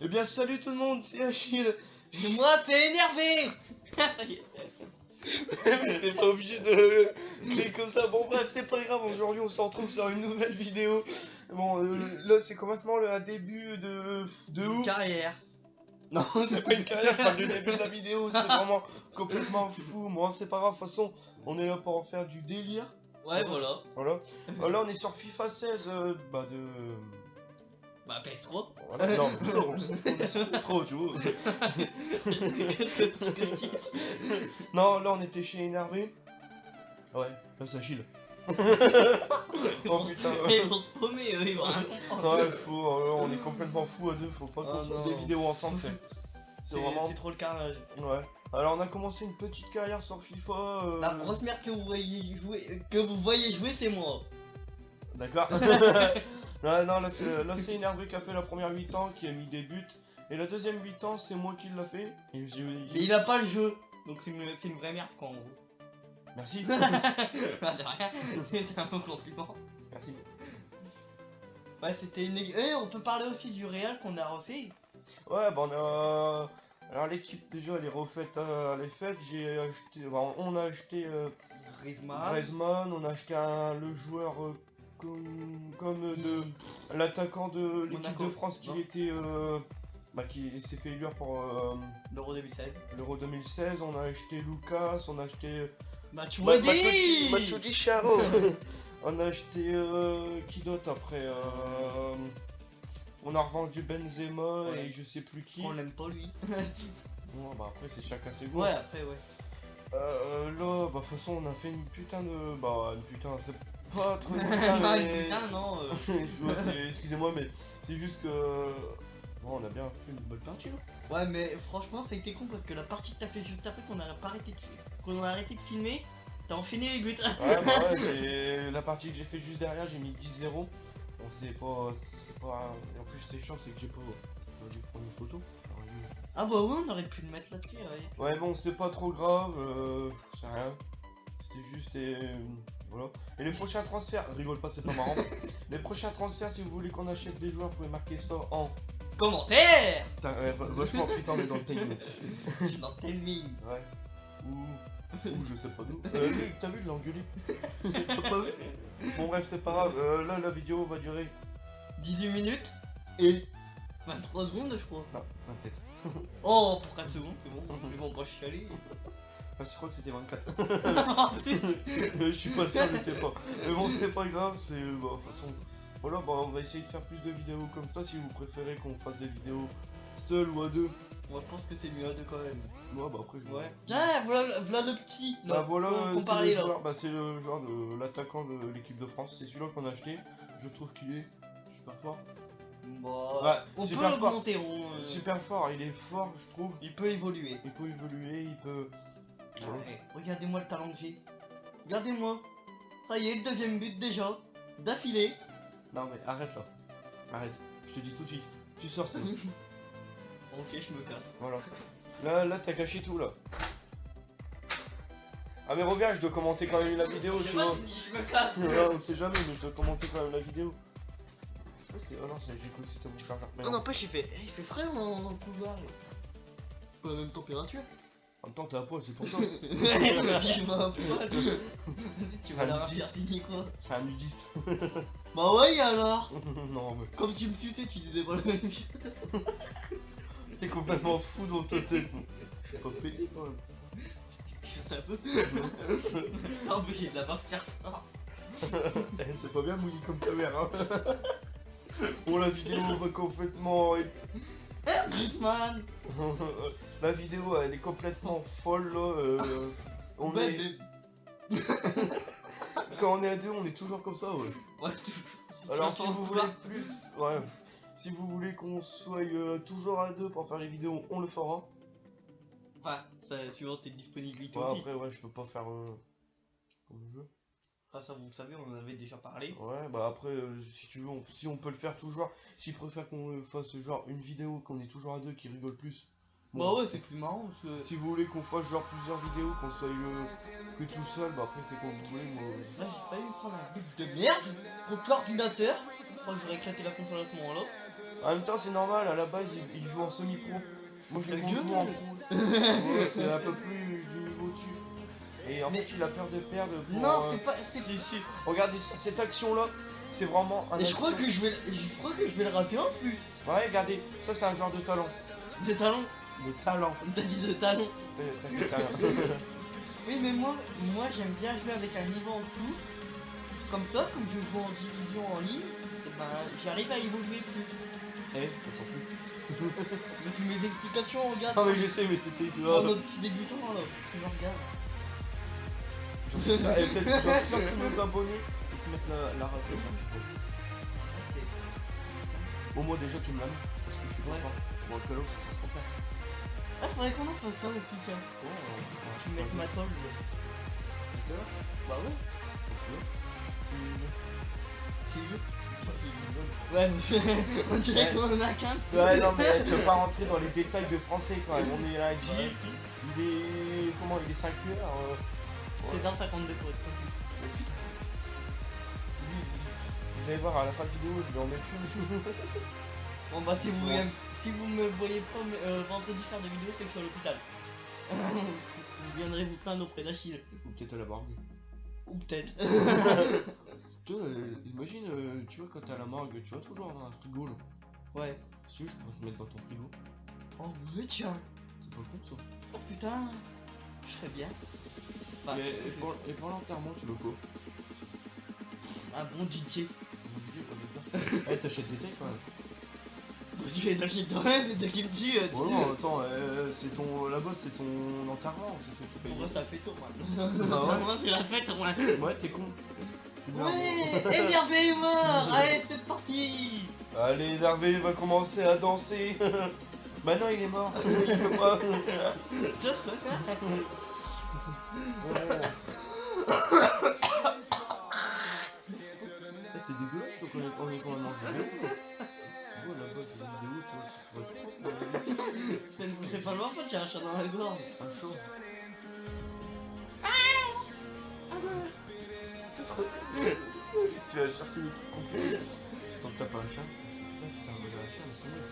Eh bien salut tout le monde, c'est Achille. Et moi c'est énervé. Ça y est. T'es pas obligé de créer comme ça. Bon bref, c'est pas grave, aujourd'hui on se retrouve sur une nouvelle vidéo. Bon là c'est complètement un début de Une ouf. carrière. Non, c'est pas une carrière, je parle du début de la vidéo, c'est vraiment complètement fou. Bon c'est pas grave, de toute façon on est là pour en faire du délire. Ouais, voilà. Voilà. Là on est sur FIFA 16 Bah PS3. Voilà. Non, mais ça, on est sur trop, tu vois. Qu'est-ce que tu dis? Non, là on était chez Énervé. Ouais, là c'est Achille. Oh putain. Mais ils vont se paumer, eux, ils vont rien comprendre. Ouais, on est complètement fous à deux, faut pas qu'on Oh fasse non. des vidéos ensemble, c'est vraiment. C'est trop le carnage. Ouais. Alors on a commencé une petite carrière sur FIFA. La grosse merde que vous voyez jouer, c'est moi. D'accord. Non, là c'est Énervé qui a fait la première 8 ans, qui a mis des buts. Et la deuxième 8 ans, c'est moi qui l'a fait. Et Mais il a pas le jeu. Donc c'est une vraie merde quoi en gros. Merci. Bah de rien, c'est un peu compliment. Merci. Ouais, c'était une. On peut parler aussi du Real qu'on a refait. Ouais, bah on a. Alors l'équipe déjà elle est refaite, elle est faite. J'ai acheté. Enfin, on a acheté Griezmann, on a acheté le joueur comme de l'attaquant de l'équipe Monaco, de France qui non. était. Qui s'est fait élire pour l'Euro 2016. l'Euro 2016. On a acheté Lucas, on a acheté. Matuidi. Charo. On a acheté qui d'autre après on a revendu Benzema Ouais. et je sais plus qui. On l'aime pas lui. Ouais, bah après c'est chacun ses goûts. Ouais, après ouais. Là, bah de toute façon on a fait une putain de. Bah une putain, c'est pas trop Non, mais... putain, non. Excusez-moi mais c'est juste que. Bon, on a bien fait une bonne partie là. Ouais, mais franchement, ça a été con parce que la partie que t'as fait juste après qu'on a pas arrêté qu'on a arrêté de filmer, t'as enchaîné les buts. Ouais, bah ouais, c'est la partie que j'ai fait juste derrière, j'ai mis 10-0. Bon, c'est pas. Et en plus, c'est chiant, c'est que j'ai pas dû prendre une photo. Ah bah oui, on aurait pu le mettre là-dessus, ouais. Ouais, bon, c'est pas trop grave, c'est rien. C'était juste voilà. Et les prochains transferts, rigole pas, c'est pas marrant. Les prochains transferts, si vous voulez qu'on achète des joueurs, vous pouvez marquer ça en. Commentaire. Putain, vachement, putain, on est dans le timing. Je suis dans Tell Me. Ouais. Ou je sais pas d'où. T'as vu, il l'a engueulé. T'as pas vu? Bon, bref, c'est pas grave. Là, la vidéo va durer. 18 minutes Et. 23 secondes, je crois. Non, 27. Oh, pour 4 secondes, c'est bon. Ils vont pas chialer. Ah, je crois que c'était 24. Je suis pas sûr, je sais pas. Mais bon, c'est pas grave, c'est. Bah, de toute façon. Voilà, bah, on va essayer de faire plus de vidéos comme ça si vous préférez qu'on fasse des vidéos seules ou à deux. Moi, je pense que c'est mieux à deux quand même. Ouais, bah après, je. Ouais. Ah, voilà le petit. Là, Bah voilà, qu'on c'est parlait le là. joueur, bah, c'est le joueur de l'attaquant de l'équipe de France. C'est celui-là qu'on a acheté. Je trouve qu'il est super fort. Bah, Ouais, on peut super fort. l'augmenter. Super fort, il est fort, je trouve. Il peut évoluer. Il peut évoluer, il peut. Ouais, regardez-moi le talent que j'ai. Regardez-moi. Ça y est, le deuxième but déjà. D'affilée. Non mais arrête là. Arrête. Je te dis tout de suite. Tu sors ça. Ok, je me casse. Voilà. Là t'as caché tout là. Ah mais reviens, je dois commenter quand même la vidéo, tu vois. Je me casse. Non, on sait jamais, mais je dois commenter quand même la vidéo. Oh non, j'ai cru que c'était mon chargeur. Mais Non, non. n'empêche, il fait frais dans le couloir. Pas la même température. En même temps, t'es à poil, c'est pour ça. Je m'en poil. Tu vas la nudiste. raffertiner quoi. C'est un nudiste. Bah ouais, alors. Non mais. Comme tu me suçais, tu disais pas le même chose. T'es complètement fou dans ta tête. Je suis pas pété quand même. Juste un peu. Non, mais j'ai de la marque faire ça. Eh, c'est pas bien mouillé comme ta mère, hein. Bon, la vidéo va complètement. Griezmann. La vidéo elle est complètement folle là. On Ouais, est... Quand on est à deux, on est toujours comme ça, ouais. Ouais, Alors si vous voulez plus, ouais. Si vous voulez qu'on soit toujours à deux pour faire les vidéos, on le fera. Ouais, ça suivant tes disponibilités Ouais, aussi. après ouais, je peux pas faire comme je veux. Ah, ça vous savez, on en avait déjà parlé. Ouais, bah après si tu veux, si on peut le faire toujours. S'ils préfèrent qu'on fasse genre une vidéo qu'on est toujours à deux qui rigole plus. Bah ouais, c'est plus marrant parce que... Si vous voulez qu'on fasse genre plusieurs vidéos, qu'on soit que tout seul, bah après c'est quand vous voulez. Moi... Là, j'ai pas eu prendre un but de merde contre l'ordinateur. Je crois que j'aurais éclaté la console à ce moment-là. En même temps, c'est normal, à la base, il joue en semi-pro. Moi, je Ta l'ai gueule. joue en pro. Ouais, c'est un peu plus du niveau dessus. Et en Mais- fait, il a peur de perdre pour... Non, c'est pas. Si, regardez, cette action-là, c'est vraiment un Et je crois action. que je vais le rater en plus. Ouais, regardez, ça, c'est un genre de talent. De talent. De talent. T'as dit de talent. T'as fait talent. Oui, mais moi j'aime bien jouer avec un niveau en dessous. Comme ça, comme je joue en division en ligne, et ben j'arrive à évoluer plus. Eh, on s'en fout. Mais c'est mes explications, regarde. Non, mais je sais, mais c'était... Tu Oh, vois, notre petit débutant là, tu me regardes. j'en suis sûr, et peut-être j'en suis sûr que tous nos abonnés, ils te mettent la raclée sur le truc. Au moins, déjà, tu me l'as mis. Parce que je suis pas Ouais. fort. Bon, Call of, c'est trop faire. Ah, faudrait qu'on en fasse ça aussi, tiens. Tu me mets ma tôle. Bah ouais. Si je. Ouais, mais on dirait qu'on en a qu'un. Ouais, non, mais tu veux pas rentrer dans les détails de français quand même. On est là, Jeep, il est. Comment il est 5 heures C'est 1,52 pour être précis. Vous allez voir à la fin de vidéo, je vais en mettre une. Bon bah si vous me voyez pas vendredi faire des vidéos, c'est que je suis à l'hôpital. Vous viendrez vous plaindre auprès d'Achille. Ou peut-être à la morgue. Ou peut-être. Tu vois, imagine, tu vois, quand t'es à la morgue, tu vois toujours un frigo là. Ouais. Si tu veux, je pourrais te mettre dans ton frigo. Oh oui tiens. C'est pas con ça. Oh putain. Je serais bien. Bah, Et pour l'enterrement, tu veux quoi? un bon Didier. Eh, t'achètes des tailles quand même. Tu es t'achètes toi-même de kimchi. Ouais, non, attends, c'est ton. Là-bas, c'est ton enterrement, c'est ce que tu payes. Pour moi ça fait tôt moi. Ah ouais. Moi c'est la fête moi. Ouais, t'es con. Ouais. Énervé est mort. Allez c'est parti. Allez, Hervé va commencer à danser. Bah non, il est mort. Il peut pas. Je serais T'es dégueulasse, toi, on est quand même en vidéo. Ouais, là-bas, c'est une vidéo, toi. C'est pas loin, j'ai un chat dans la gorge. Un chaud. Tu as cherché les trucs compliqués. Tant que t'as pas un chat. Putain, si t'as un vrai chat, mais c'est mieux.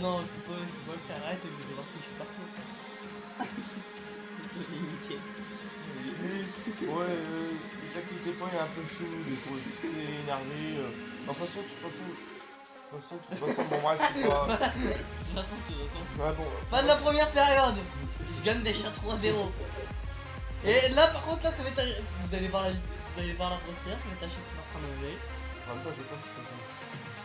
Non, faut pas le faire, arrête, je vais voir que je suis partout. Ouais, déjà qu'il était pas, il est un peu chelou, des fois, c'est énervé. De toute façon, bon bref, c'est pas... De toute façon, Ouais, bon, pas de la première période. Je gagne déjà 3-0. Et là, par contre, là, ça va être... Vous allez voir la première, ça va être Achille qui est en train de lever. en même temps, j'ai pas de toute façon.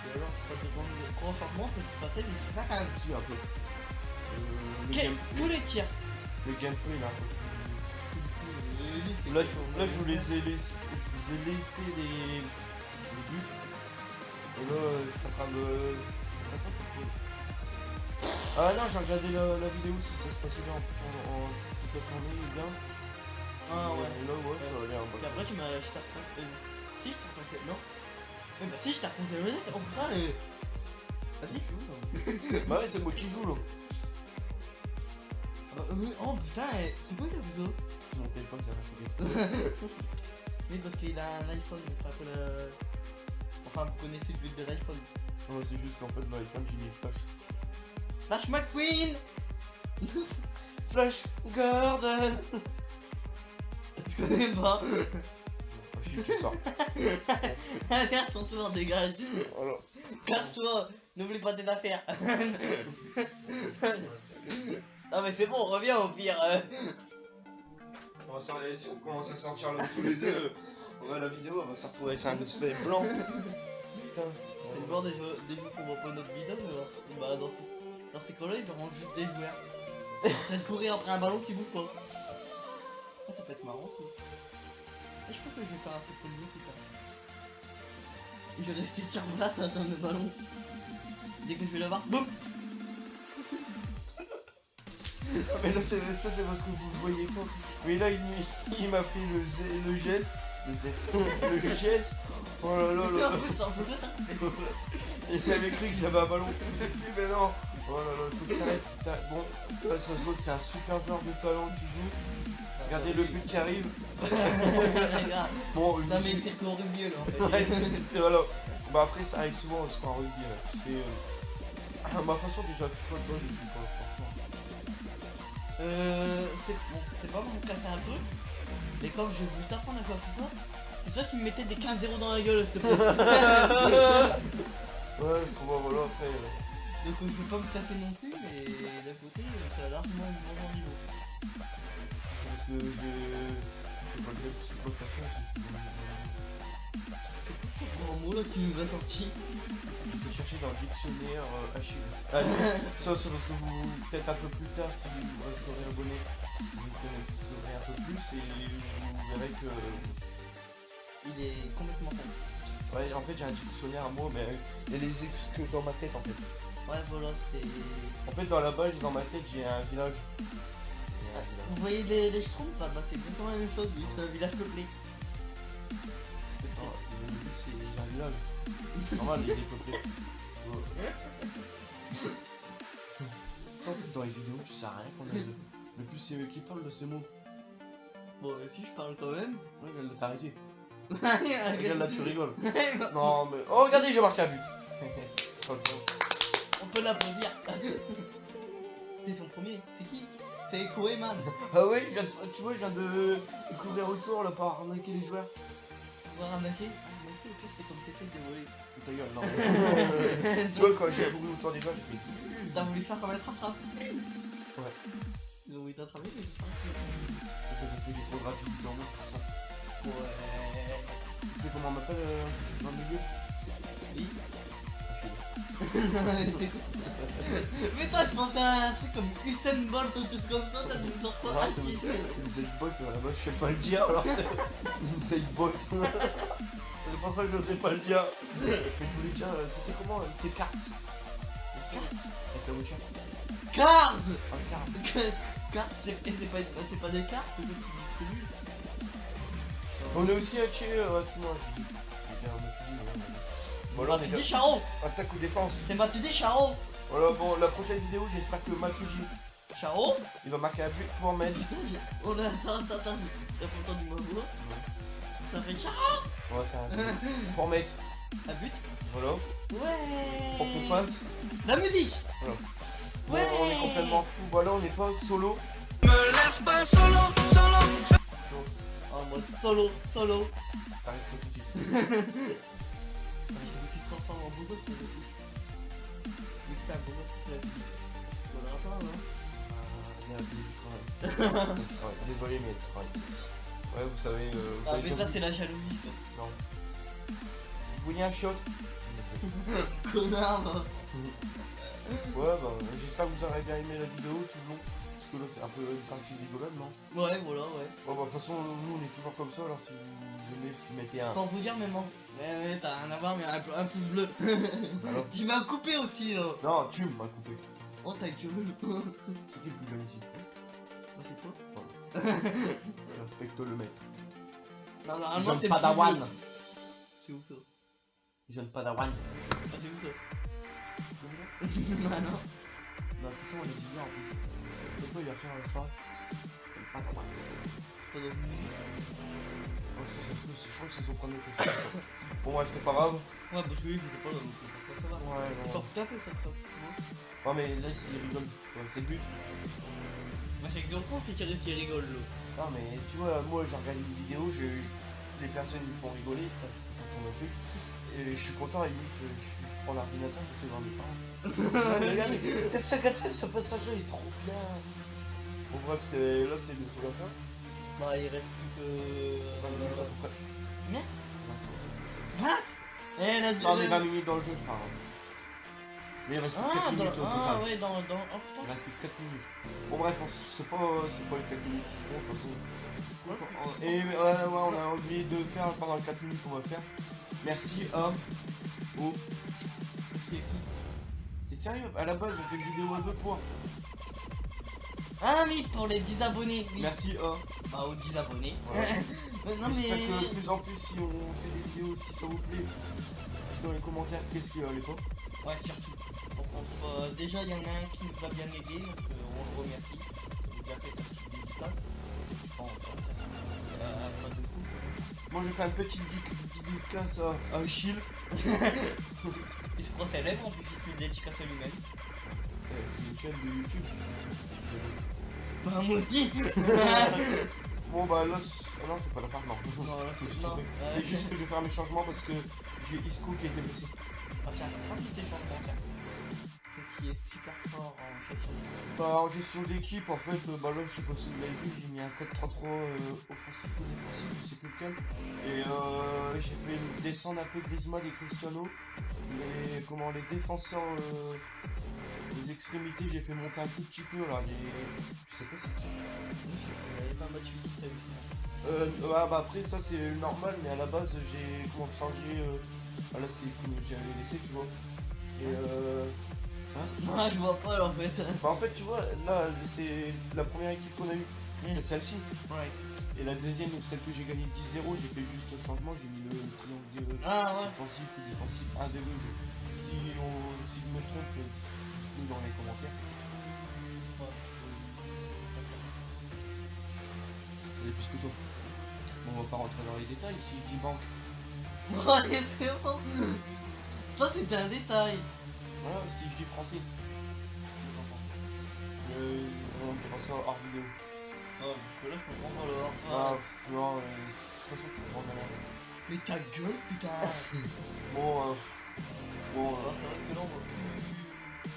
Et alors, ça dépend de gros changements, ça se passait, mais c'est pas quand même. Si, un peu. Tous les tirs. Le gameplay, là, un peu. Là, Là, je vous ai laissé les buts. Et là, je suis en train de... Ah non, j'ai regardé la vidéo si ça se passait bien, si ça tournait bien. Ah ouais. Et là, ouais, ça a l'air... Et après, tu m'as acheté si, je t'ai raconté. Non. Bah si, je t'ai raconté le manette. Oh putain, Ah si, je suis où là? Bah ouais, c'est moi qui joue là. Oh putain, c'est quoi qu'il y a vous autres? Mon téléphone, ça va faire. Oui, parce qu'il a un iPhone, enfin, enfin vous connaissez le but de l'iPhone. Non, c'est juste qu'en fait, dans l'iPhone, j'ai mis Flash. Flash McQueen. Flash Gordon. Je connais pas. Tu sors. Allez, à ton tour, dégage. Alors, Casse-toi, n'oublie pas tes affaires. Non mais c'est bon, reviens au pire. si on commence à sortir là tous les deux, ouais, la vidéo elle va se retrouver avec un display blanc. Putain. C'est le genre des jeux qu'on voit pas notre vidéo, mais bah, dans ces cas-là, ils verront juste des joueurs. En train de courir après un ballon qui bouge pas. Ah, ça peut être marrant ça. Ah, je pense que je vais faire un peu de mieux plus tard. Je vais rester sur place à attendre le ballon. Dès que je vais l'avoir, boum. Mais là, ça c'est parce que vous le voyez pas. Mais là, il m'a fait le geste. Le geste. Oh là là là. En plus, en plus. Il avait cru qu'il avait un ballon. Mais non. Oh là là, faut que t'arrêtes. Bon, là, ça se voit que c'est un super joueur de talent qui joue. Regardez le but qui arrive. Regarde, Bon, ça met cirque au rugby là en fait. Ouais, et voilà. Bah après ça arrive souvent au sport rugby là. C'est ma façon déjà FIFA de base, je suis pas franchement. C'est pas pour me casser un peu, mais comme je voulais t'apprendre à jouer à FIFA, c'est toi qui me mettais des 15-0 dans la gueule s'il te plaît. Ouais, faut voir voilà après. Donc je veux pas me taper non plus, mais d'un côté ça a largement une bon niveau. C'est parce que j'ai pas de psychologisation aussi. C'est quoi ce grand mot là que tu nous as sorti? Je vais chercher dans le dictionnaire Achille. Ça c'est parce que vous, peut-être un peu plus tard, si vous resterez abonné, vous connaîtrez un peu plus et vous verrez que... Il est complètement con. Ouais, en fait j'ai un dictionnaire à mots, mais il y a les X que dans ma tête en fait. Ouais voilà, c'est... En fait dans la base, dans ma tête, j'ai un village. Vous voyez les schtroumpfs là, bah c'est exactement la même chose, c'est un village peuplé. Non, le but c'est j'ai un village. C'est normal, il est peuplé. Dans les vidéos, tu sais rien qu'on a le plus c'est eux qui parlent de ces mots. Bon, si je parle quand même. Ouais, regarde, t'as arrêté. Regarde Regarde là, tu rigoles. Non, mais. Oh, regardez, j'ai marqué un but. On peut l'applaudir. C'est son premier. C'est qui? C'est Koeman. Ah, oui, tu vois, je viens de courir autour là pour arnaquer les joueurs. On va ramaquer. Au pire, c'est comme t'étais désolé. Ta gueule, non. Tu vois, quand j'ai couru autour des joueurs, j'ai fait. T'as voulu faire comme un trappe-trappe. Ouais. Ils ont voulu t'attraper, mais c'est C'est parce que j'ai trop de rapidité en moi, c'est pour ça. Ouais. Tu sais comment on m'appelle dans le milieu? Oui. Achille. Mais toi, je pensais à un truc comme Usain Bolt ou tout comme ça, t'as nous sort quoi? Ouais, c'est une bot, là-bas, je sais pas le dire alors. C'est une bot. C'est pour ça que je sais pas le dire. Mais je voulais dire, c'était comment? C'est carte. Avec la voiture. Cars. Ah, carte. Cartes, c'est pas des cartes, c'est que tu distribues. On est aussi à tuer, c'est moi. Bon, là, on est Mathieu Charo. attaque ou défense. C'est Mathieu Charo. Voilà, bon, la prochaine vidéo, j'espère que Matsuji, Charo. il va marquer un but pour mettre. Putain, on a... Attends. T'as pas entendu ma voix? Ça fait Charo. Ouais, c'est un but. Pour mettre. Un but. Voilà. Ouais. Pour qu'on passe. La musique. Voilà. Ouais. Bon, on est complètement fou. Voilà, on n'est pas solo. Me laisse pas solo. En mode solo. T'arrives sur tout de suite. Je me suis transformé en boulot, c'est le coup. Vu que c'est un boulot, c'est la vie. On l'aura pas, hein. Merde, je travaille. Désolé, mais je travaille. Ouais, vous savez. Ah, mais ça, c'est la jalousie, ça. Non. Vous voulez un shot? Connard, va. Ouais, bah, j'espère que vous aurez bien aimé la vidéo tout le long. Parce que là, c'est un peu une partie rigolade, non? Ouais, voilà, ouais. Bon, bah, de toute façon, nous, on est toujours comme ça. Alors, si vous aimez, vous mettez un. Sans vous dire, mais non. Ouais, t'as rien à voir, mais un pouce bleu. Alors Tu m'as coupé aussi, là. Non, tu m'as coupé. Oh, ta gueule. C'est qui le plus jeune ici? Bah, c'est toi. Je respecte le mec. Non, normalement, Jeune c'est Padawan. plus vieux. C'est où ça? Jeune Padawan. Ah, c'est où ça? Bah, non. Non, putain, on est dit en plus. Pourquoi il va faire la phrase? Padawan. T'as dans une musique. Oh, je crois que c'est son premier question. Bon, ouais, c'est pas grave. Ouais, bah, oui, j'étais pas là, donc ça va. Ouais, Je non. sors tout à fait, ça, ça. Non, mais là, s'il rigole, ouais, c'est le but. Bah, c'est exactement c'est qu'il rigole, là. Non, mais tu vois, moi, j'ai regardé une vidéo, les personnes ils me font rigoler, ça tombe un truc. Et je suis content, à la limite, je prends l'ordinateur, je fais voir mes parents. Regardez, ça passage-là, il est trop bien. Bon, bref, là, c'est le truc à faire. Bah, il reste plus que. 20 minutes à peu près. Mais what? Eh, la Non, mais 20 minutes dans le jeu, je parle. Mais il reste plus que 4 Ah, minutes au total. ouais, dans. Oh Il putain. reste plus que 4 minutes. Bon, bref, c'est pas les 4 minutes qui comptent, de toute façon. Et ouais, on a oublié de faire pendant les 4 minutes qu'on va faire. Merci à. Oh. C'est qui? T'es sérieux? À la base, on fait une vidéo à 2 points. Ah, oui, pour les 10 abonnés, oui. Merci à. Bah, aux 10 abonnés. Voilà. Non, mais. J'espère que de plus en plus, si on fait des vidéos, si ça vous plaît, dans les commentaires, qu'est-ce qu'il y a à l'époque. Ouais, surtout. Donc, déjà, il y en a un qui nous a bien aidé, donc on le remercie. Il nous a fait sa petite dédicace. Je pense pas de coup. Moi j'ai fait une petite dédicace à Achille. Il se prend ses lèvres en plus, il se met des dédicaces à lui-même. Une chaîne de YouTube. Bah moi aussi. Bon bah là, non c'est pas la fin, non. Non, là, C'est non. c'est juste que je vais faire mes changements parce que j'ai Isco qui a été blessé. Ah tiens, prends tes changements, tiens. Qui est super fort en gestion. Bah en gestion d'équipe en fait, bah là je sais pas si vous l'avez vu, j'ai mis un 4-3-3 offensif ou défensif, je sais plus lequel. Et j'ai fait descendre un peu Griezmann et Cristiano. Les défenseurs, les extrémités, j'ai fait monter un tout petit peu là, je sais pas si Il avait pas battu vite, t'as vu. bah après ça c'est normal, mais à la base j'ai changé, ah, là c'est que j'avais laissé tu vois. Et Non, je vois pas là en fait. bah en fait tu vois, là c'est la première équipe qu'on a eue, c'est celle-ci. Ouais. Et la deuxième, celle que j'ai gagné 10-0, j'ai fait juste un changement, j'ai mis le triangle Ah ouais. défensif ou défensif 1-2. Si je me trompe, dites-nous dans les commentaires. Et plus que toi. Bon, on va pas rentrer dans les détails, si je dis banque. Bon, allez, c'est bon. Ça c'était un détail. Voilà, si je dis français. On dira ça hors vidéo. Oh, parce que là je comprends pas le hors. Ah, non, de toute façon tu comprends bien. Mais ta gueule, putain. Bon, C'est vrai que là on voit plus.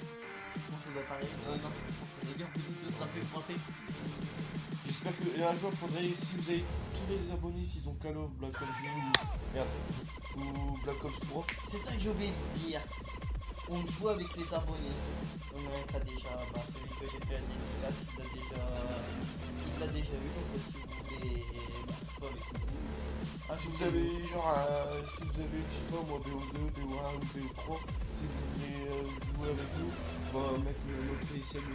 Comment ça doit pareil. Non, ça veut dire que ça fait français. j'espère que un jour faudrait, si vous avez tous les abonnés, s'ils ont Call of, Black Ops 2 ou Black Ops 3. C'est ça que j'ai oublié de dire. On joue avec les abonnés. On a déjà, bah, celui que j'ai fait à dédicace, il l'a déjà vu, donc si vous voulez, bah, jouer avec nous. Ah, si vous avez genre, si vous avez, je sais pas moi, BO2, BO1 ou BO3, si vous voulez jouer avec nous, on va mettre notre PSN.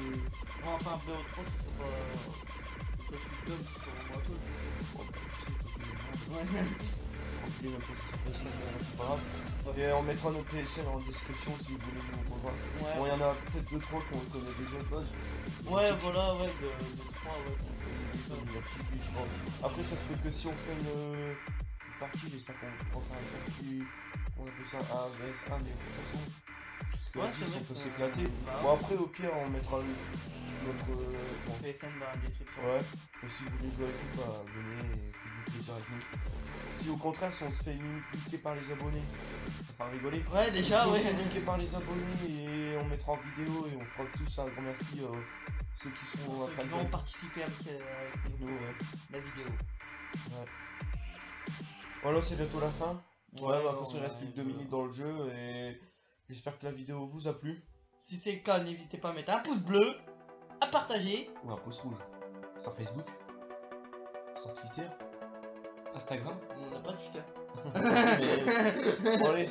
Non, enfin, BO3, c'est pas. C'est pas super, c'est pas vraiment un truc. Ouais. C'est pas grave. Et on mettra notre PSN en description si vous voulez nous revoir. Ouais. Bon, il y en a peut-être 2-3 qu'on connaît déjà de base. Ouais, voilà, ouais, de 3, ouais. Après, ça se peut que si on fait une partie, j'espère qu'on fera une partie, on appelle ça un vs1, mais de toute façon, Ouais, parce que c'est vrai on peut que- s'éclater. bah, Bon, après, au pire, on mettra notre. Bon. PSN dans la description. Ouais, et si vous voulez jouer avec nous, bah venez et faites du plaisir avec nous. Si au contraire, si on se fait niquer par les abonnés, ça va rigoler. Ouais, déjà, si ouais. on se fait niquer par les abonnés et on mettra en vidéo et on fera tous un grand merci ceux qui sont en Ceux train qui de vont participer avec nous, ouais. la vidéo. Ouais. Voilà, c'est bientôt la fin. Ouais, bah, de toute façon, il ouais, reste plus que 2 minutes dans le jeu et j'espère que la vidéo vous a plu. Si c'est le cas, n'hésitez pas à mettre un pouce bleu, à partager. Ou un pouce rouge. Sur Facebook, sur Twitter, Instagram. On n'a pas de Twitter. Bon, allez,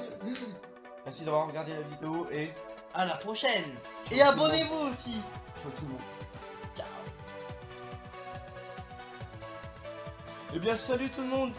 merci d'avoir regardé la vidéo et À la prochaine. Ciao Et tout le abonnez-vous aussi. ciao tout le monde. Ciao. Eh bien, salut tout le monde.